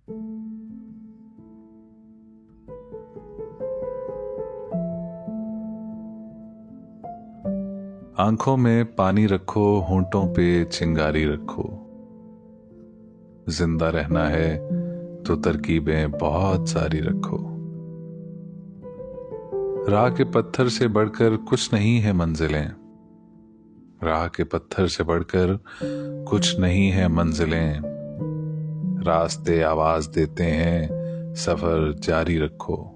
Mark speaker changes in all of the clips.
Speaker 1: आंखों में पानी रखो, होंठों पे चिंगारी रखो। जिंदा रहना है तो तरकीबें बहुत सारी रखो। राह के पत्थर से बढ़कर कुछ नहीं है मंजिलें। राह के पत्थर से बढ़कर कुछ नहीं है मंजिलें। रास्ते आवाज देते हैं, सफर जारी रखो।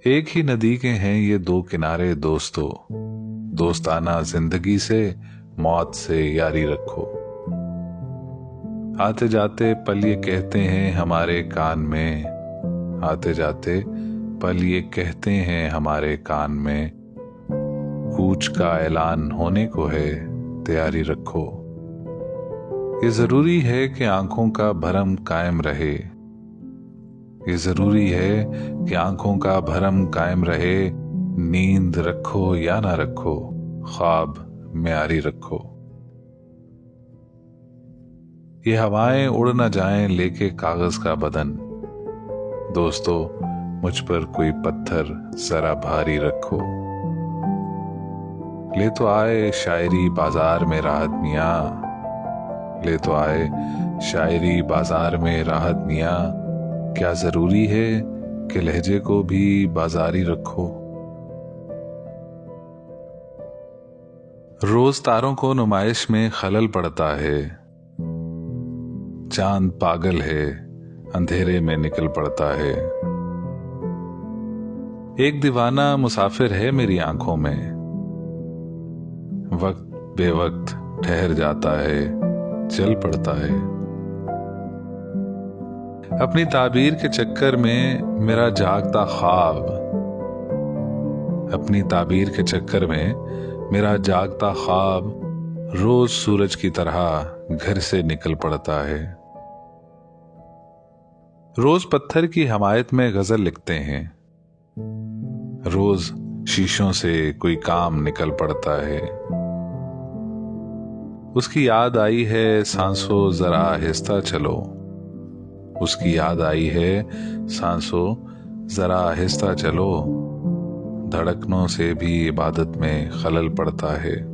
Speaker 1: एक ही नदी के हैं ये दो किनारे दोस्तों। दोस्ताना जिंदगी से, मौत से यारी रखो। आते जाते पल ये कहते हैं हमारे कान में। आते जाते पल ये कहते हैं हमारे कान में। कूच का ऐलान होने को है, तैयारी रखो। ये जरूरी है कि आंखों का भरम कायम रहे। ये जरूरी है कि आंखों का भरम कायम रहे। नींद रखो या ना रखो, ख्वाब म्यारी रखो। ये हवाएं उड़ न जाएं लेके कागज का बदन। दोस्तों, मुझ पर कोई पत्थर जरा भारी रखो। ले तो आए शायरी बाजार में राहत मियां। ले तो आए शायरी बाजार में राहत मियां। क्या जरूरी है कि लहजे को भी बाजारी रखो। रोज तारों को नुमाइश में खलल पड़ता है। चांद पागल है, अंधेरे में निकल पड़ता है। एक दीवाना मुसाफिर है मेरी आंखों में। वक्त बेवक्त ठहर जाता है, चल पड़ता है। अपनी ताबीर के चक्कर में मेरा जागता ख्वाब। अपनी ताबीर के चक्कर में मेरा जागता ख्वाब रोज सूरज की तरह घर से निकल पड़ता है। रोज पत्थर की हमायत में गजल लिखते हैं। रोज शीशों से कोई काम निकल पड़ता है। उसकी याद आई है सांसों जरा आहिस्ता चलो। उसकी याद आई है सांसों जरा आहिस्ता चलो। धड़कनों से भी इबादत में खलल पड़ता है।